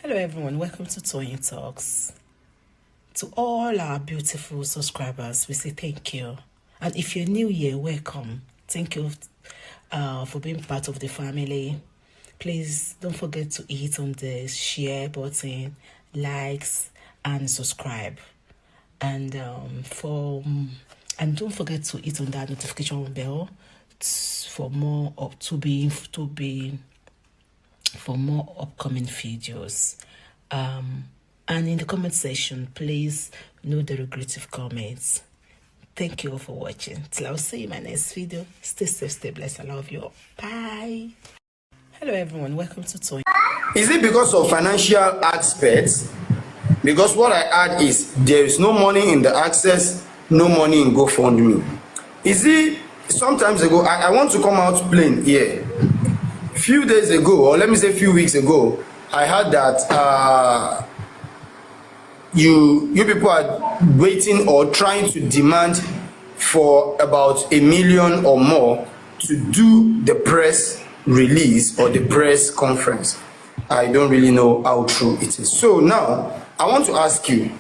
Hello everyone, welcome to Toyeen Talks. To all our beautiful subscribers, we say thank you. And if you're new here, welcome. Thank you for being part of the family. Please don't forget to hit on the share button, likes, and subscribe. And don't forget to hit on that notification bell for more for more upcoming videos. And in the comment section, please note the regretful comments. Thank you all for watching. Till I'll see you in my next video. Stay safe, stay blessed. I love you all. Bye. Hello everyone, welcome to Toyeen. Is it because of financial aspects? Because what I add is there is no money in the access, no money in GoFundMe. Is it sometimes ago, I want to come out plain here. Few days ago, or let me say few weeks ago, I heard that you people are waiting or trying to demand for about $1 million or more to do the press release or the press conference. I don't really know how true it is. So now I want to ask you,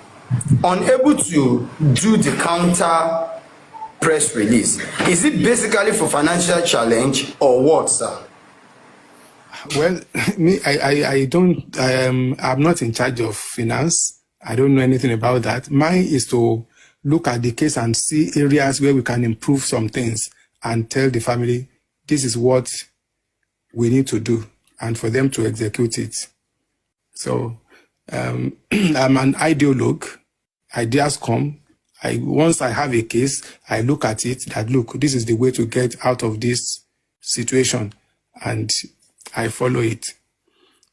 unable to do the counter press release, is it basically for financial challenge or what, sir? Well, me, I'm not in charge of finance. I don't know anything about that. Mine is to look at the case and see areas where we can improve some things and tell the family, this is what we need to do, and for them to execute it. So I'm an ideologue. Ideas come. Once I have a case, I look at it that, look, this is the way to get out of this situation, and I follow it.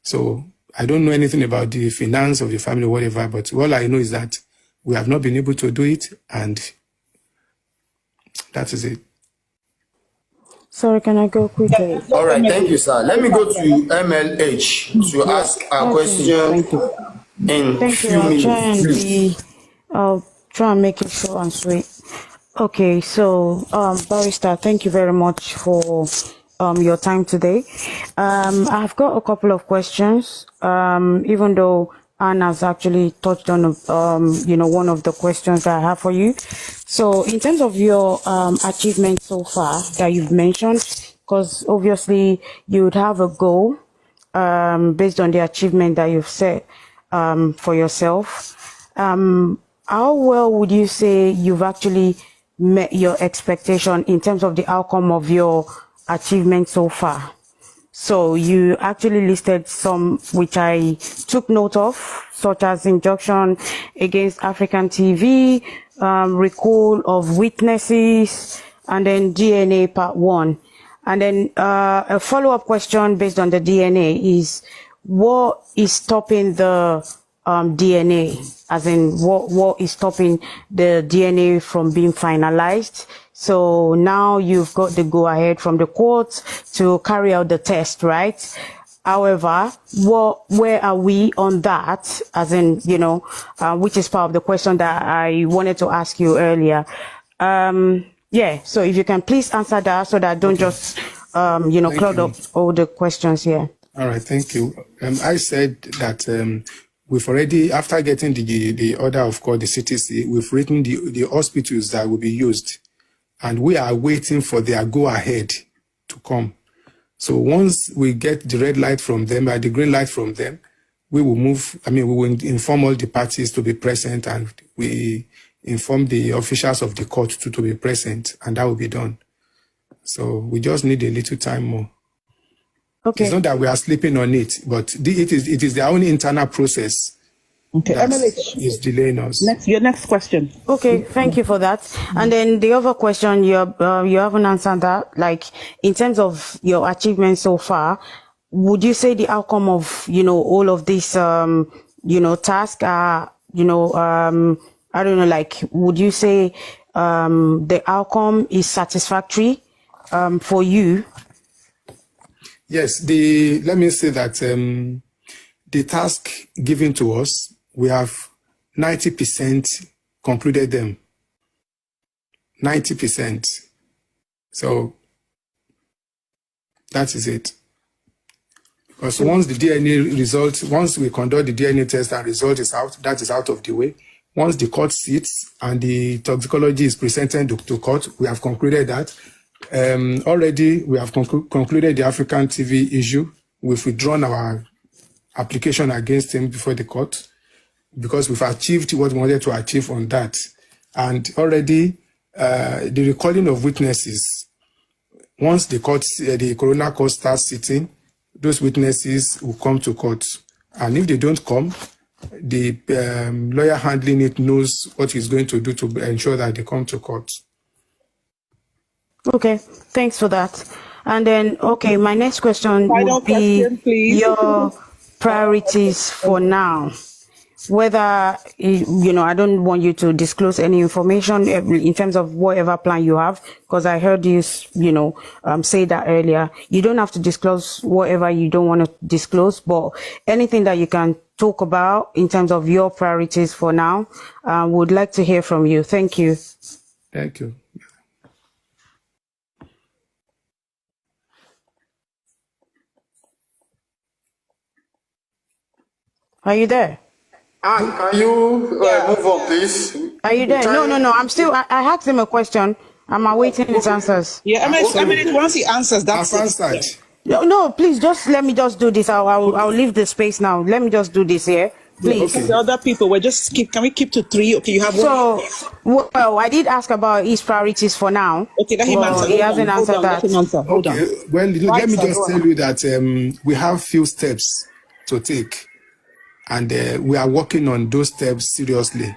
So I don't know anything about the finance of the family or whatever, but all I know is that we have not been able to do it, and that is it. Sorry, can I go quickly? All right, thank you, sir. Let me go to MLH to ask a question in a few minutes, please. I'll try and make it short and sweet. Okay, so Barrister, thank you very much for your time today. I've got a couple of questions, even though Anne has actually touched on one of the questions that I have for you. So in terms of your achievements so far that you've mentioned, because obviously you would have a goal based on the achievement that you've set for yourself. How well would you say you've actually met your expectation in terms of the outcome of your achievement so far? So you actually listed some which I took note of, such as injunction against African TV, recall of witnesses, and then DNA part 1. And then a follow-up question based on the DNA is, what is stopping the DNA? As in, what is stopping the DNA from being finalized? So now you've got the go-ahead from the court to carry out the test, right? However, where are we on that? As in, which is part of the question that I wanted to ask you earlier. Yeah, so if you can please answer that so that I don't just, cloud up all the questions here. All right, thank you. I said that we've already, after getting the order of court, the CTC, we've written the hospitals that will be used. And we are waiting for their go-ahead to come. So once we get the red light from them, the green light from them, we will we will inform all the parties to be present, and we inform the officials of the court to be present, and that will be done. So we just need a little time more. Okay. It's not that we are sleeping on it, but it is their own internal process. Okay, MLH is delaying us. Your next question. Okay, thank you for that. And then the other question, you haven't answered that. Like, in terms of your achievements so far, would you say the outcome of all of these tasks are I don't know, like, would you say the outcome is satisfactory for you? Yes. Let me say that the task given to us, we have 90% concluded them. 90%. So that is it. Because once the DNA result, once we conduct the DNA test and result is out, that is out of the way. Once the court sits and the toxicology is presented to court, we have concluded that. Already, we have concluded the African TV issue. We've withdrawn our application against him before the court because we've achieved what we wanted to achieve on that. And already, the recording of witnesses, once the coroner court starts sitting, those witnesses will come to court. And if they don't come, the lawyer handling it knows what he's going to do to ensure that they come to court. Okay, thanks for that. And then, okay, my next question would be your priorities for now. Whether, I don't want you to disclose any information in terms of whatever plan you have, because I heard you, say that earlier. You don't have to disclose whatever you don't want to disclose, but anything that you can talk about in terms of your priorities for now, would like to hear from you. Thank you. Thank you. Are you there? Can you move on, please? Are you there? No. I'm still. I asked him a question. I'm awaiting his answers. Yeah, I mean, once he answers, that's answered. No, please, let me do this. I'll leave the space now. Let me just do this here, please. Okay. The other people, can we keep to 3? Okay, you have one. Well, I did ask about his priorities for now. Okay, let him answer. He hasn't answered that. Hold on. Well, let me just tell you that we have few steps to take. And we are working on those steps seriously.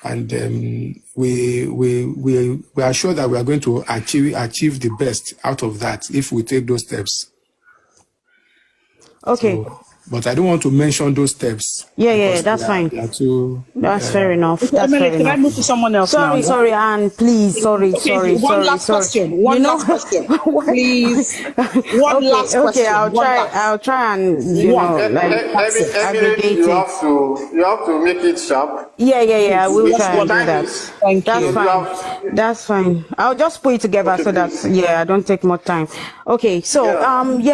And we are sure that we are going to achieve the best out of that if we take those steps. Okay. So, but I don't want to mention those steps. Yeah, that's fine. That's fair enough. Okay, that's fair enough. Can I move to someone else now? Sorry, Anne, please. Sorry. One last question. Last question. Please. One last question. Okay, I'll try and aggregate you have to make it sharp. Yeah. We'll try and do that. Thank you. That's fine. I'll just put it together so that I don't take much time. Okay, so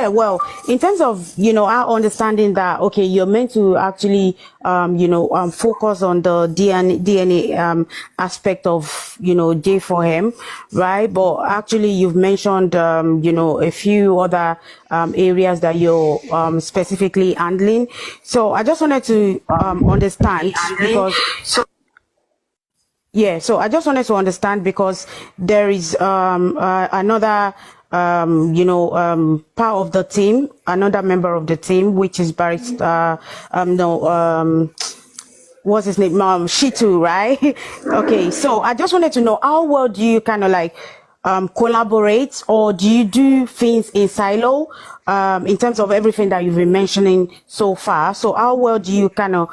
well, in terms of our understanding that you're meant to actually focus on the DNA aspect of day for him, right? But actually you've mentioned a few other areas that you're specifically handling. So I just wanted to understand because so I just wanted to understand because there is another part of the team, another member of the team, which is Barrister, what's his name? Shitu, right? Okay, so I just wanted to know, how well do you kind of collaborate, or do you do things in silo, in terms of everything that you've been mentioning so far? So how well do you kind of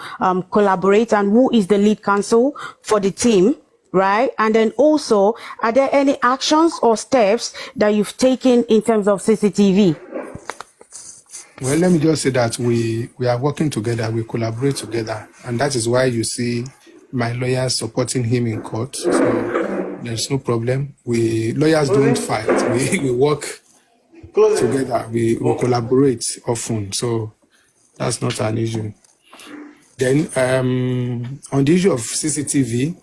collaborate, and who is the lead counsel for the team? Right? And then also, are there any actions or steps that you've taken in terms of CCTV? Well, let me just say that we are working together, we collaborate together, and that is why you see my lawyers supporting him in court. So there's no problem. Lawyers don't fight. We work together. We collaborate often. So that's not an issue. Then on the issue of CCTV,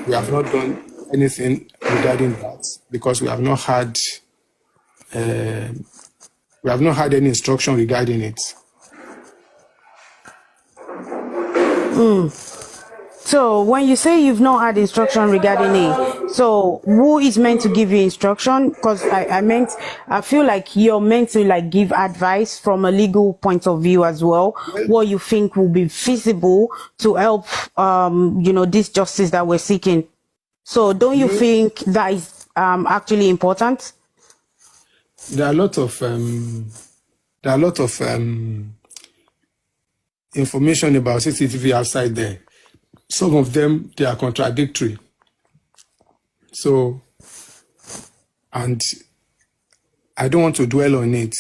we have not done anything regarding that because we have not had any instruction regarding it. So when you say you've not had instruction regarding it, so who is meant to give you instruction? Because I feel like you're meant to give advice from a legal point of view as well, what you think will be feasible to help, this justice that we're seeking. So don't you think that is actually important? There are a lot of information about CCTV outside there. Some of them, they are contradictory. So, and I don't want to dwell on it.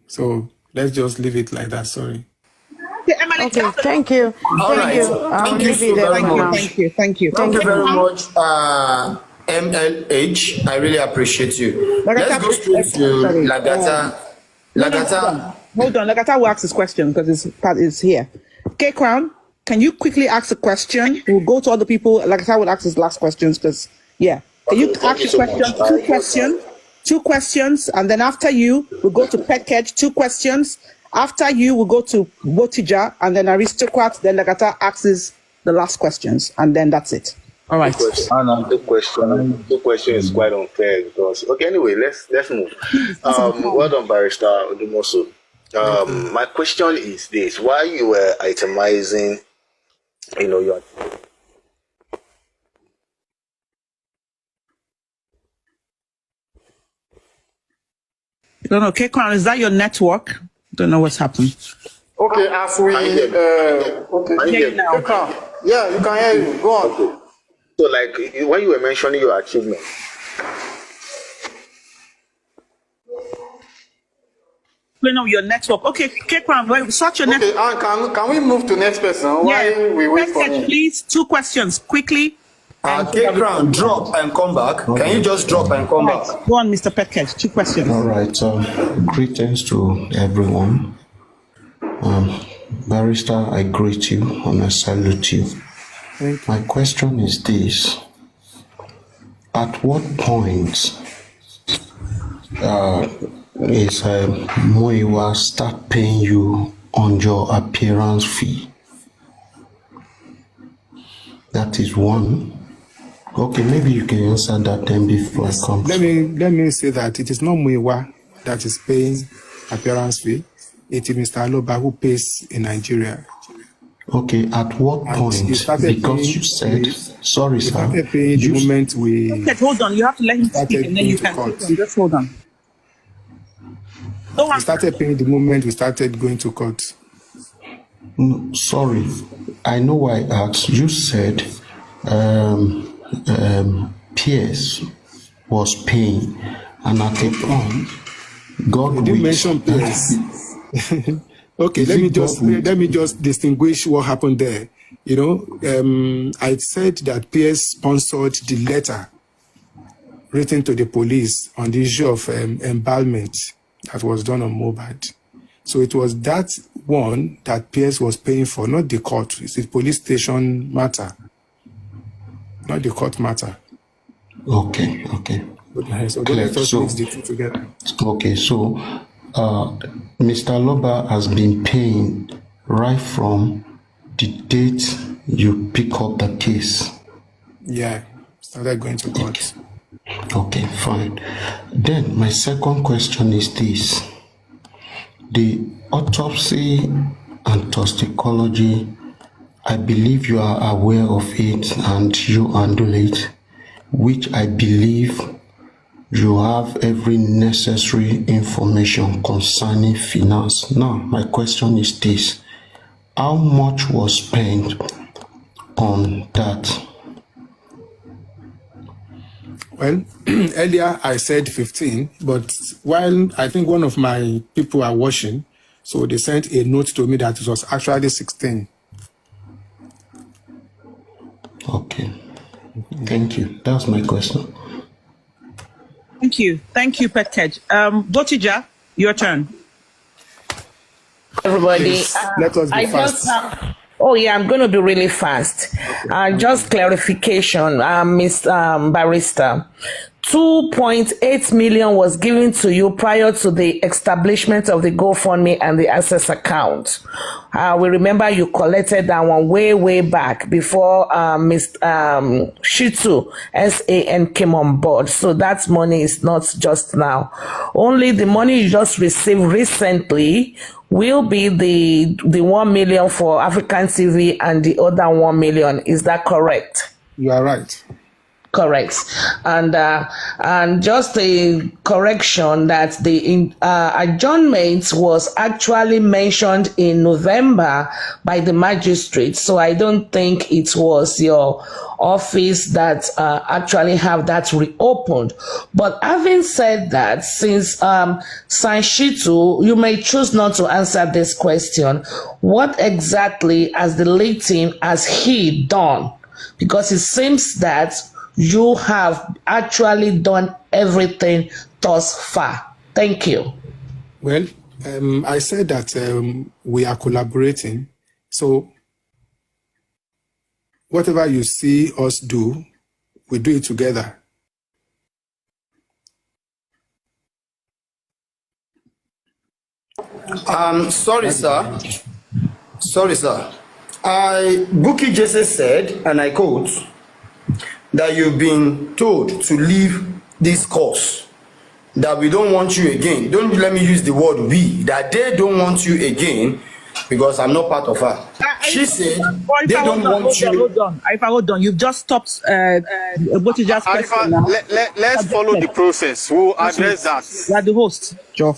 So let's just leave it like that. Sorry. Okay, thank you. All right. Thank you so very much. Thank you. Thank you very much, MLH, I really appreciate you. Let's go straight to Lagata. Lagata. Hold on. Lagata will ask his question because his part is here. K Crown, can you quickly ask a question? We'll go to other people. Lagata will ask his last questions because, yeah. Can you ask your question? Two questions, and then after you, we'll go to Package, 2 questions. After you, we'll go to Botija, and then Aristocrat, then Lagata asks the last questions, and then that's it. All right. The question is quite unfair because anyway, let's move. Well done, Barrister Odumoso. My question is this: why you were itemizing, your No, K-Crown, is that your network? Don't know what's happened. Okay, as we Okay. Now. Yeah, you can hear you. Go on. Okay. So, like, when you were mentioning your achievement, Your network. Okay, K-Crown, search your network. Okay, can we move to next person? Why we wait for him? Please, 2 questions, quickly. K-Crown, drop and come back. Okay. Can you just drop and come back? Go on, Mr. Petkett, 2 questions. All right. Greetings to everyone. Barrister, I greet you and I salute you. My question is this: at what point is Muiwa start paying you on your appearance fee? That is one. Okay, maybe you can answer that then before I come. Let me say that it is not Muiwa that is paying appearance fee. It is Mr. Aloba who pays in Nigeria. Okay, at what point? Because you said, sorry, sir. The moment we. Okay, hold on. You have to let him speak, and then you can. Just hold on. We started paying the moment we started going to court. No, sorry, I know why I asked. You said PS was paying, and at a point, God did you mention PS? Okay, let me just distinguish what happened there. I said that PS sponsored the letter written to the police on the issue of embalmment that was done on Mobad. So it was that one that PS was paying for, not the court. It's the police station matter, not the court matter. Okay. So let us mix the two together. Okay, so Mr. Loba has been paying right from the date you pick up the case. Yeah, started going to court. Okay, fine. Then my second question is this: the autopsy and toxicology, I believe you are aware of it and you handle it, which I believe you have every necessary information concerning finance. Now, my question is this: how much was spent on that? Well, earlier I said 15, but while I think one of my people are watching, so they sent a note to me that it was actually 16. Okay. Thank you. That's my question. Thank you, Petkett. Botija, your turn. Everybody, let us be fast. I'm going to be really fast. Just clarification, Ms. Barrister. 2.8 million was given to you prior to the establishment of the GoFundMe and the Access account. We remember you collected that one way back before Ms. Shitu SAN came on board. So that money is not just now. Only the money you just received recently will be the 1 million for African TV and the other 1 million. Is that correct? You are right. Correct. And just a correction that the adjournment was actually mentioned in November by the magistrate. So I don't think it was your office that actually have that reopened. But having said that, since Sanshitu, you may choose not to answer this question. What exactly has the late team has he done? Because it seems that you have actually done everything thus far? Thank you. Well, I said that we are collaborating. So whatever you see us do, we do it together. Sorry, sir. Sorry, sir. Buki Jesse said, and I quote, that you've been told to leave this course, that we don't want you again. Don't let me use the word we, that they don't want you again because I'm not part of her. She said they don't want you. Hold on. You've just stopped what you just question now. Let's follow the process. We'll address that. You are the host, Joe.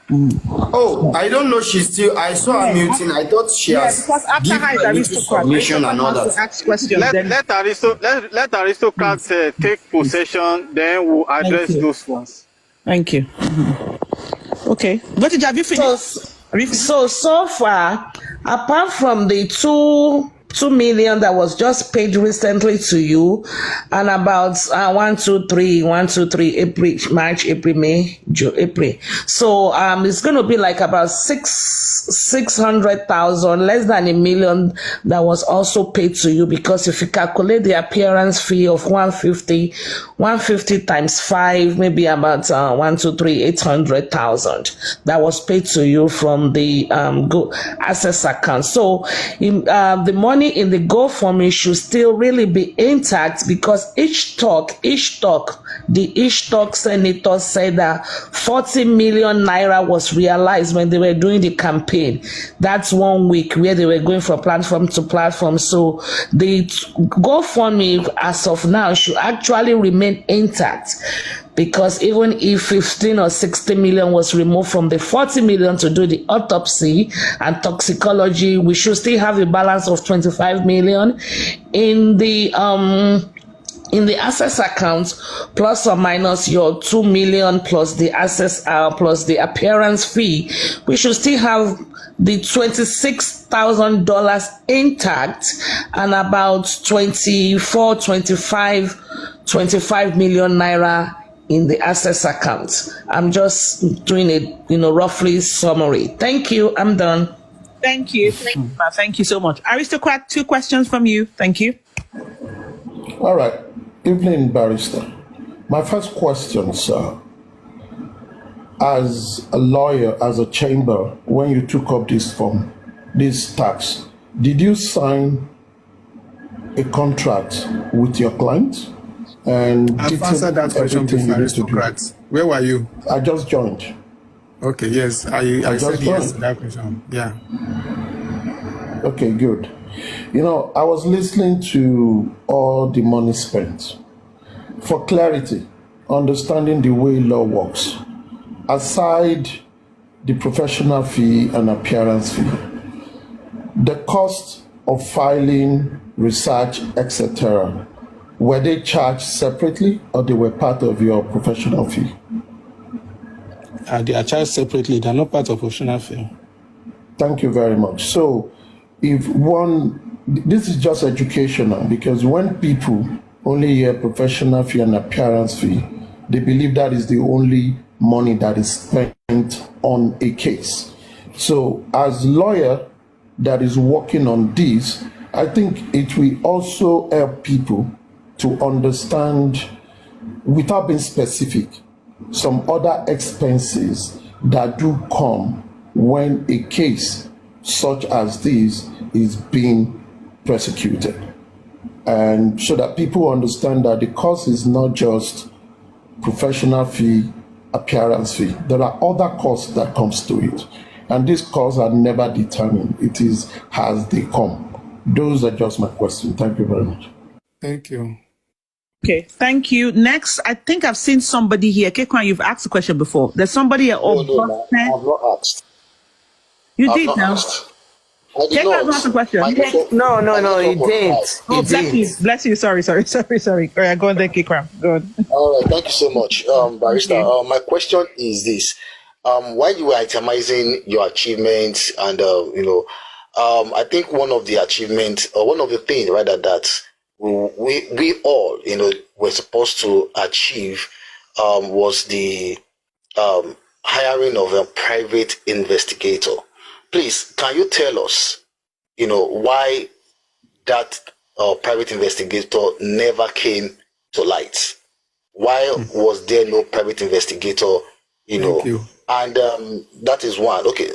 Oh, I don't know. She's still. I saw her muting. I thought she has because after her is aristocrat. submission and all that. Ask questions. Let aristocrats take possession. Then we'll address those ones. Thank you. Okay. What did have you finished? So far, apart from the 2 million that was just paid recently to you, and about 1, 2, 3, April, March, April, May, June, April. So it's going to be like about 600,000, less than $1 million that was also paid to you, because if you calculate the appearance fee of 150 times 5, maybe about 800,000 that was paid to you from the access account. So the money in the GoFundMe should still really be intact, because each talk senator said that 40 million naira was realized when they were doing the campaign. That's 1 week where they were going from platform to platform. So the GoFundMe as of now should actually remain intact, because even if 15 or 60 million was removed from the 40 million to do the autopsy and toxicology, we should still have a balance of 25 million in the access account, plus or minus your 2 million plus the access plus the appearance fee. We should still have the $26,000 intact, and about 25 million naira in the access account. I'm just doing it, roughly summary. Thank you. I'm done. Thank you. Thank you so much. Aristocrat, 2 questions from you. Thank you. All right. Evening, Barrister. My first question, sir. As a lawyer, as a chamber, when you took up this tax, did you sign a contract with your client? And I've answered that question before, aristocrats. Where were you? I just joined. Okay, yes. I said yes to that question. Yeah. Okay, good. I was listening to all the money spent. For clarity, understanding the way law works, aside the professional fee and appearance fee, the cost of filing, research, etc., were they charged separately, or they were part of your professional fee? They are charged separately. They are not part of professional fee. Thank you very much. So, this is just educational, because when people only hear professional fee and appearance fee, they believe that is the only money that is spent on a case. So, as lawyer that is working on this, I think it will also help people to understand, without being specific, some other expenses that do come when a case such as this is being prosecuted. And so that people understand that the cost is not just professional fee, appearance fee. There are other costs that comes to it. And these costs are never determined. It is as they come. Those are just my questions. Thank you very much. Thank you. Okay, thank you. Next, I think I've seen somebody here. Kekwan, you've asked a question before. There's somebody here. No, I've not asked. You I've did not now. asked. I did Kekwan not. asked a question. No, he didn't. Oh, bless you. Sorry. All right, go on there, Kekwan. Go on. All right, thank you so much, Barrister. My question is this: while you were itemizing your achievements, and I think one of the achievements, or one of the things rather, that we all, were supposed to achieve was the hiring of a private investigator. Please, can you tell us, why that private investigator never came to light? Why was there no private investigator, Thank you. And that is one. Okay,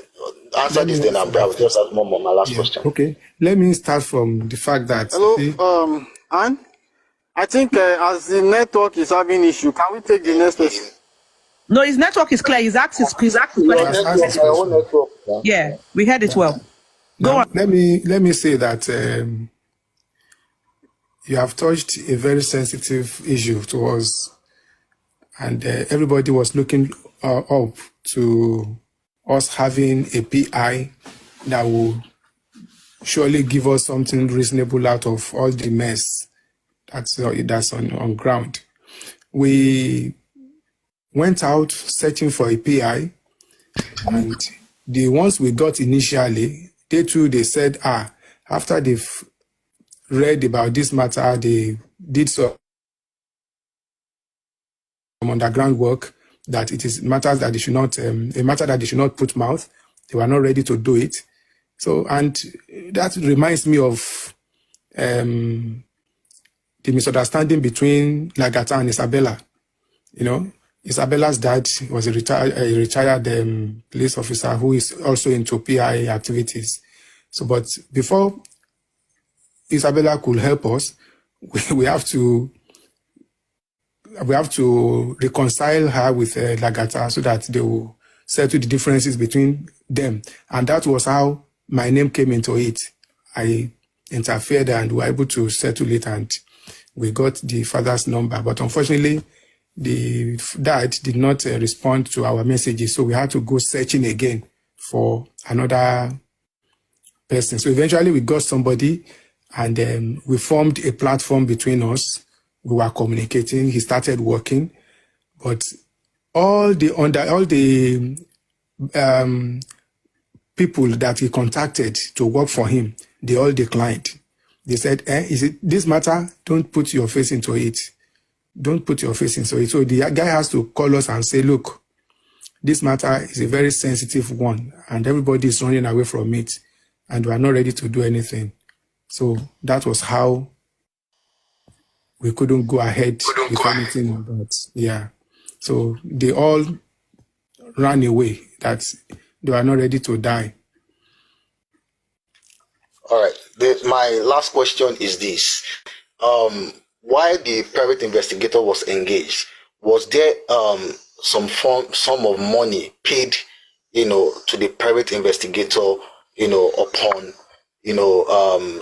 answer this then, and I will just ask my last question. Okay, let me start from the fact that... Hello, Anne? I think as the network is having issue, can we take the next person? No, his network is clear. He's asked his question. Yeah, we heard it well. Go on. Let me say that you have touched a very sensitive issue to us, and everybody was looking up to us having a PI that will surely give us something reasonable out of all the mess that's on ground. We went out searching for a PI, and the ones we got initially, they said, after they've read about this matter, they did some underground work, that it is matters that they should not, a matter that they should not put mouth. They were not ready to do it. So, and that reminds me of the misunderstanding between Lagata and Isabella. Isabella's dad was a retired police officer who is also into PI activities. So, but before Isabella could help us, we have to reconcile her with Lagata so that they will settle the differences between them. And that was how my name came into it. I interfered and we were able to settle it, and we got the father's number. But unfortunately, the dad did not respond to our messages, so we had to go searching again for another person. So eventually we got somebody, and we formed a platform between us. We were communicating. He started working, but all the people that he contacted to work for him, they all declined. They said, is it this matter? Don't put your face into it. Don't put your face into it. So the guy has to call us and say, look, this matter is a very sensitive one, and everybody is running away from it, and we are not ready to do anything. So that was how we couldn't go ahead with anything. But yeah, so they all ran away, that they were not ready to die. All right. My last question is this. Why the private investigator was engaged? Was there some sum of money paid, to the private investigator, upon,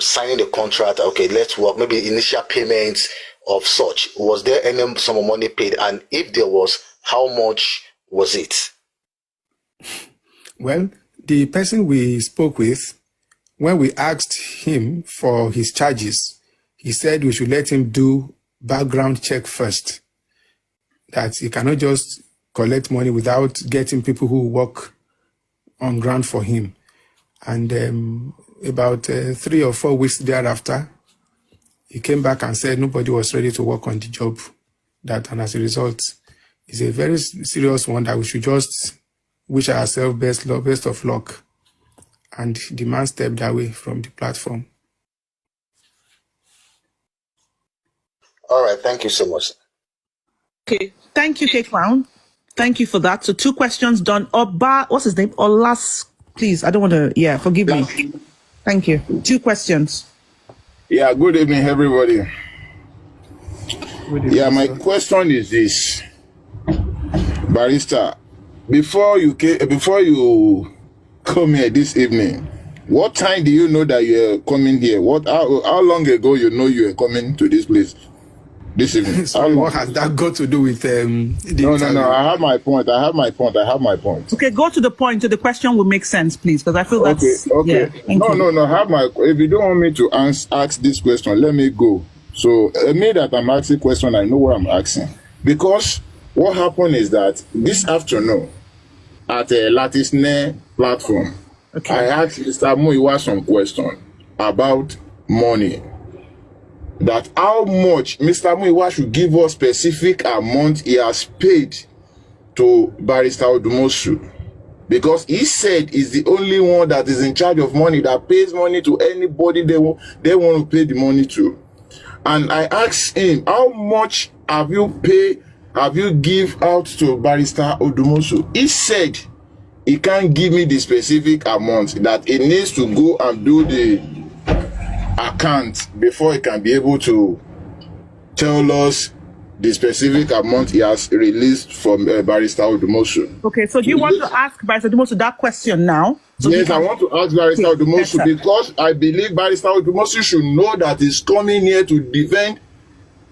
signing the contract? Okay, let's work. Maybe initial payments of such. Was there any sum of money paid? And if there was, how much was it? Well, the person we spoke with, when we asked him for his charges, he said we should let him do background check first. That he cannot just collect money without getting people who work on ground for him. And about 3 or 4 weeks thereafter, he came back and said nobody was ready to work on the job. And as a result, it's a very serious one that we should just wish ourselves best of luck. And the man stepped away from the platform. All right, thank you so much. Okay, thank you, K-Crown. Thank you for that. So 2 questions done. Oba, what's his name? Olas, please. I don't want to, forgive me. Thank you. 2 questions. Yeah, good evening, everybody. Good evening, my sir. question is this. Barrister, before you come here this evening, what time do you know that you're coming here? How long ago you know you are coming to this place this evening? Sorry, what has that got to do with the No. interview? I have my point. Okay, go to the point so the question will make sense, please, because I feel that's... Okay. Yeah, thank you. No. If you don't want me to ask this question, let me go. So, me that I'm asking question, I know what I'm asking. Because what happened is that this afternoon, at a Latisne platform, Okay. I asked Mr. Muiwa some question about money. that how much Mr. Muiwa should give us specific amount he has paid to Barrister Odumoso, because he said he's the only one that is in charge of money, that pays money to anybody they want to pay the money to. And I asked him, how much have you give out to Barrister Odumoso? He said he can't give me the specific amount, that he needs to go and do the account before he can be able to tell us the specific amount he has released from Barrister Odumoso. Okay, so do you want to ask Barrister Odumoso that question now? So yes, I want to ask Barrister Odumoso, because I believe Barrister Odumoso should know that he's coming here to defend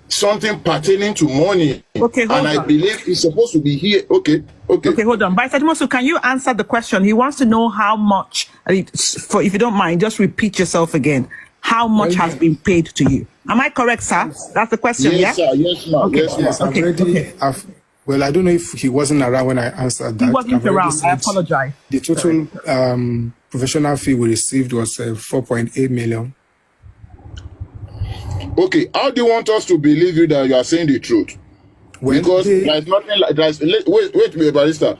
something pertaining to money. Okay, hold on. I believe he's supposed to be here. Okay, hold on. Barrister Odumoso, can you answer the question? He wants to know how much, if you don't mind, just repeat yourself again. How much has been paid to you? Am I correct, sir? That's the question, yes, yeah? Sir. Yes, ma'am. Okay. Yes, ma'am. Well, I don't know if he wasn't around when I answered that. He wasn't around. I apologize. The total professional fee we received was 4.8 million. Okay, how do you want us to believe you that you are saying the truth? Because there's nothing like wait, Barrister.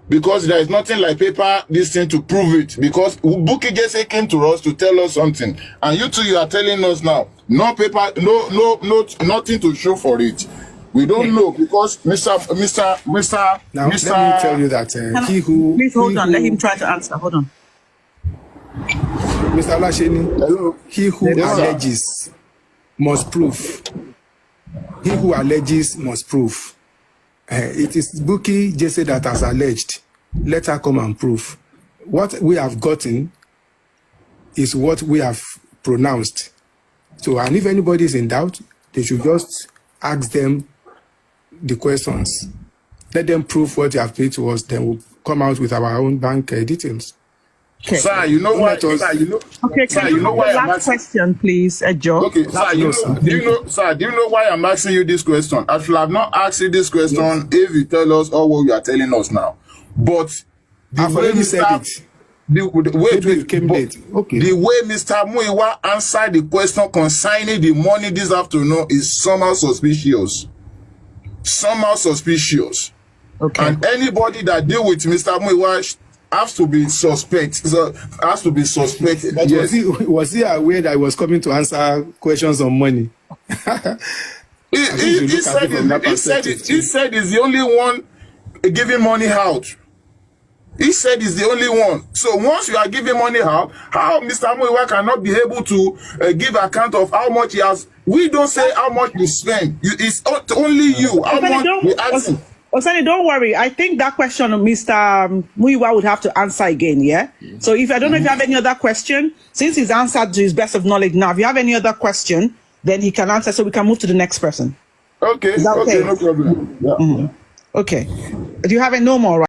Because there is nothing like paper, this thing to prove it. Because Buki just came to us to tell us something, and you two, you are telling us now, no paper, nothing to show for it. We don't know, because Mr. Now, let me tell you that please hold on. Let him try to answer. Hold on. Mr. Olasheni, hello. He who alleges must prove. He who alleges must prove. It is Buki Jesse that has alleged. Let her come and prove. What we have gotten is what we have pronounced. So, and if anybody is in doubt, they should just ask them the questions. Let them prove what they have paid to us. Then we'll come out with our own bank details. Okay. Sir, you know what? Okay, can you know the last question, please, Joe? Okay, sir, do you know why I'm asking you this question? I should have not asked you this question if you tell us all what you are telling us now. But I've already said it. The way Mr. Muiwa answered the question concerning the money this afternoon is somehow suspicious. Okay. And anybody that deal with Mr. Muiwa has to be suspect. Yes. Was he aware that I was coming to answer questions on money? He said he's the only one giving money out. He said he's the only one. So once you are giving money out, how Mr. Muiwa cannot be able to give account of how much he has? We don't say how much we spend. It's only you. How much we ask you. Osani, don't worry. I think that question Mr. Muiwa would have to answer again, yeah? So if I don't know if you have any other question, since he's answered to his best of knowledge now, if you have any other question, then he can answer so we can move to the next person. Okay, okay, no problem. Yeah. Okay. Do you have no more, right?